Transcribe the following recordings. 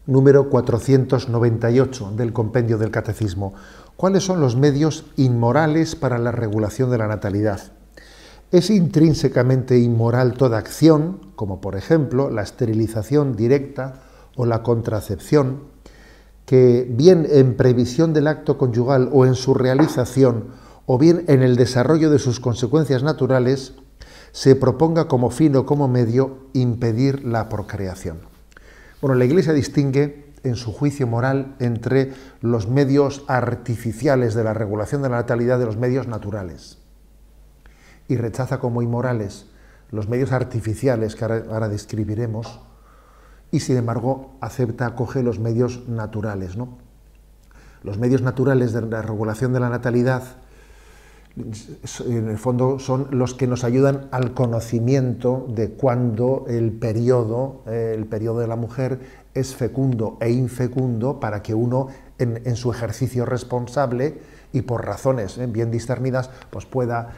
número 498 del Compendio del Catecismo. ¿Cuáles son los medios inmorales para la regulación de la natalidad? ¿Es intrínsecamente inmoral toda acción, como por ejemplo la esterilización directa o la contracepción, que bien en previsión del acto conyugal o en su realización, o bien en el desarrollo de sus consecuencias naturales, se proponga como fin o como medio impedir la procreación? Bueno, la Iglesia distingue en su juicio moral entre los medios artificiales de la regulación de la natalidad de los medios naturales, y rechaza como inmorales los medios artificiales que ahora describiremos, y sin embargo acepta, acoge los medios naturales, ¿no? Los medios naturales de la regulación de la natalidad, en el fondo, son los que nos ayudan al conocimiento de cuándo el periodo de la mujer es fecundo e infecundo, para que uno, en su ejercicio responsable y por razones bien discernidas, pues pueda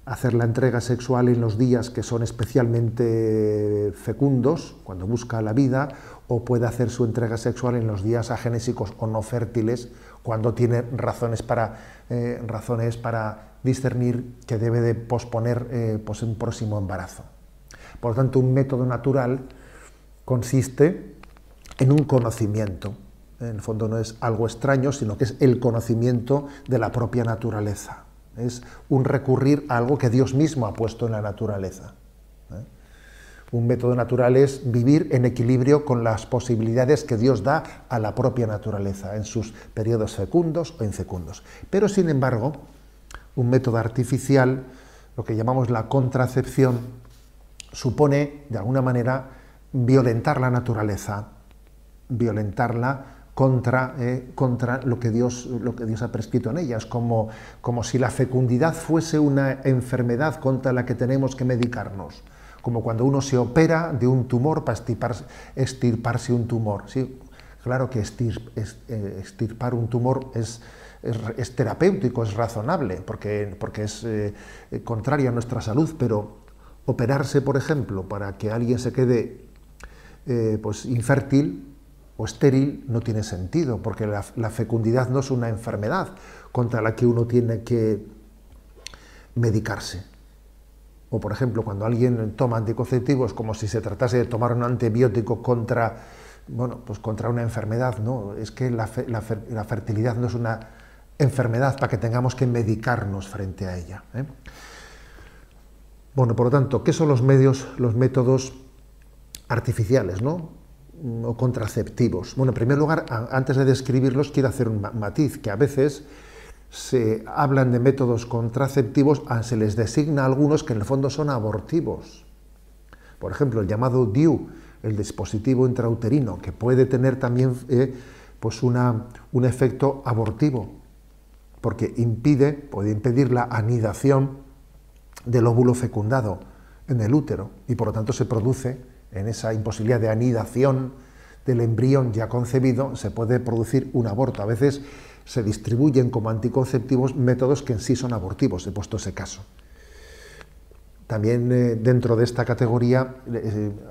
hacer la entrega sexual en los días que son especialmente fecundos, cuando busca la vida, o puede hacer su entrega sexual en los días agénesicos o no fértiles, cuando tiene razones para discernir que debe de posponer pues un próximo embarazo. Por lo tanto, un método natural consiste en un conocimiento. En el fondo no es algo extraño, sino que es el conocimiento de la propia naturaleza. Es un recurrir a algo que Dios mismo ha puesto en la naturaleza. Un método natural es vivir en equilibrio con las posibilidades que Dios da a la propia naturaleza, en sus periodos fecundos o infecundos. Pero, sin embargo, un método artificial, lo que llamamos la contracepción, supone, de alguna manera, violentar la naturaleza, violentarla contra lo que Dios ha prescrito en ella. Es como si la fecundidad fuese una enfermedad contra la que tenemos que medicarnos, como cuando uno se opera de un tumor para extirparse un tumor. Sí, claro que extirpar un tumor es terapéutico, es razonable, porque es contrario a nuestra salud, pero operarse, por ejemplo, para que alguien se quede pues infértil o estéril no tiene sentido, porque la fecundidad no es una enfermedad contra la que uno tiene que medicarse. O, por ejemplo, cuando alguien toma anticonceptivos como si se tratase de tomar un antibiótico contra una enfermedad, ¿no? Es que la fertilidad no es una enfermedad para que tengamos que medicarnos frente a ella, ¿eh? Bueno, por lo tanto, ¿qué son los métodos artificiales, ¿no? O contraceptivos? Bueno, en primer lugar, antes de describirlos, quiero hacer un matiz, que a veces se hablan de métodos contraceptivos, se les designa a algunos que en el fondo son abortivos. Por ejemplo, el llamado DIU, el dispositivo intrauterino, que puede tener también pues un efecto abortivo, porque puede impedir la anidación del óvulo fecundado en el útero, y por lo tanto se produce, en esa imposibilidad de anidación del embrión ya concebido, se puede producir un aborto. A veces se distribuyen como anticonceptivos métodos que en sí son abortivos, he puesto ese caso. También dentro de esta categoría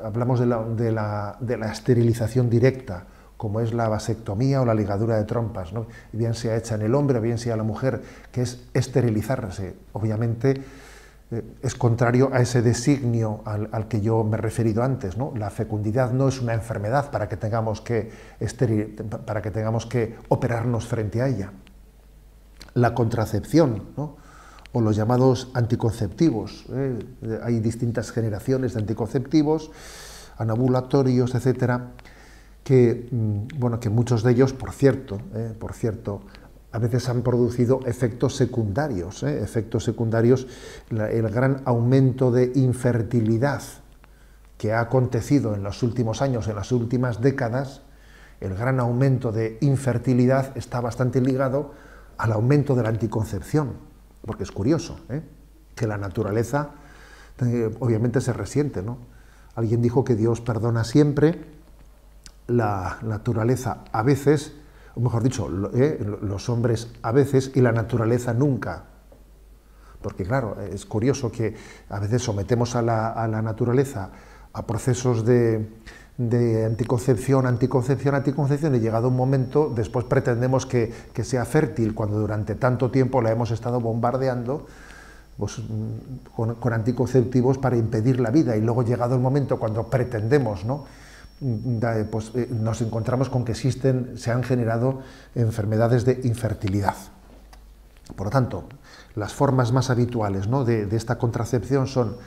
hablamos de la esterilización directa, como es la vasectomía o la ligadura de trompas, ¿no? Bien sea hecha en el hombre o bien sea la mujer, que es esterilizarse. Obviamente es contrario a ese designio al que yo me he referido antes, ¿no? La fecundidad no es una enfermedad para que tengamos que operarnos frente a ella. La contracepción, ¿no? O los llamados anticonceptivos. Hay distintas generaciones de anticonceptivos, anovulatorios, etcétera, que muchos de ellos, por cierto, a veces han producido efectos secundarios, el gran aumento de infertilidad que ha acontecido en los últimos años, en las últimas décadas. El gran aumento de infertilidad está bastante ligado al aumento de la anticoncepción, porque es curioso, que la naturaleza obviamente se resiente, ¿no? Alguien dijo que Dios perdona siempre, la naturaleza a veces, o mejor dicho, los hombres a veces y la naturaleza nunca. Porque claro, es curioso que a veces sometemos a la naturaleza a procesos de de anticoncepción, y llegado un momento, después pretendemos que sea fértil, cuando durante tanto tiempo la hemos estado bombardeando pues, con anticonceptivos para impedir la vida, y luego llegado el momento cuando pretendemos, ¿no? Pues, nos encontramos con que se han generado enfermedades de infertilidad. Por lo tanto, las formas más habituales, ¿no?, de esta contracepción son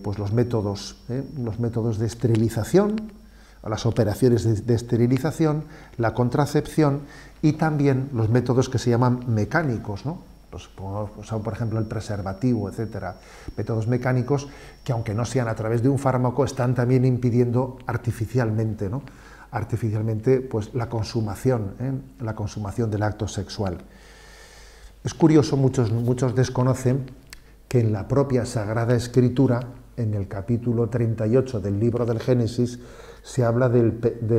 pues los métodos de esterilización, las operaciones de esterilización, la contracepción y también los métodos que se llaman mecánicos, ¿no? Por ejemplo, el preservativo, etcétera. Métodos mecánicos que, aunque no sean a través de un fármaco, están también impidiendo artificialmente, ¿no?, pues, la consumación del acto sexual. Es curioso, muchos desconocen que en la propia Sagrada Escritura, en el capítulo 38 del libro del Génesis, se habla del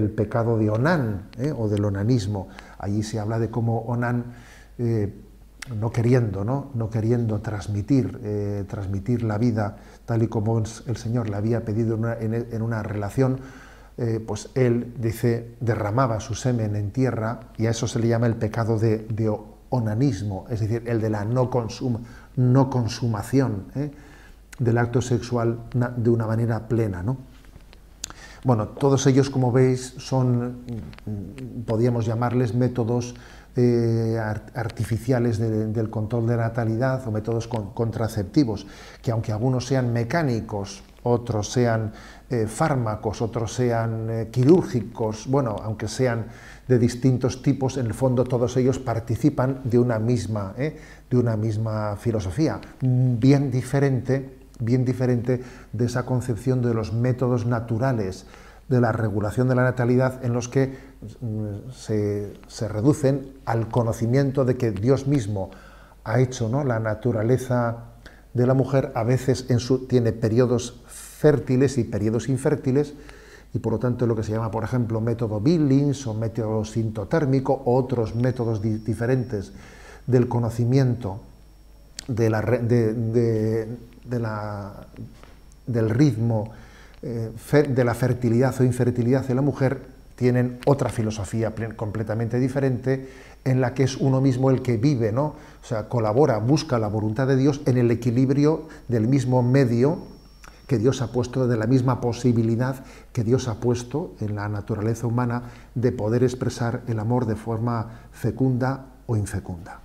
pecado de Onán, o del onanismo. Allí se habla de cómo Onán, no queriendo transmitir la vida tal y como el Señor le había pedido en una relación, pues él, dice, derramaba su semen en tierra, y a eso se le llama el pecado de onanismo, es decir, el de la no consumación del acto sexual de una manera plena, ¿no? Bueno, todos ellos, como veis, podríamos llamarles métodos artificiales del control de natalidad, o métodos contraceptivos, que aunque algunos sean mecánicos, otros sean fármacos, otros sean quirúrgicos, bueno, aunque sean de distintos tipos, en el fondo todos ellos participan de una misma filosofía, bien diferente de esa concepción de los métodos naturales de la regulación de la natalidad, en los que se reducen al conocimiento de que Dios mismo ha hecho, ¿no?, la naturaleza de la mujer. A veces tiene periodos fértiles y periodos infértiles, y por lo tanto lo que se llama, por ejemplo, método Billings o método sintotérmico, o otros métodos diferentes del conocimiento del ritmo de la fertilidad o infertilidad de la mujer, tienen otra filosofía completamente diferente, en la que es uno mismo el que vive, ¿no? O sea, colabora, busca la voluntad de Dios en el equilibrio del mismo medio que Dios ha puesto, de la misma posibilidad que Dios ha puesto en la naturaleza humana de poder expresar el amor de forma fecunda o infecunda.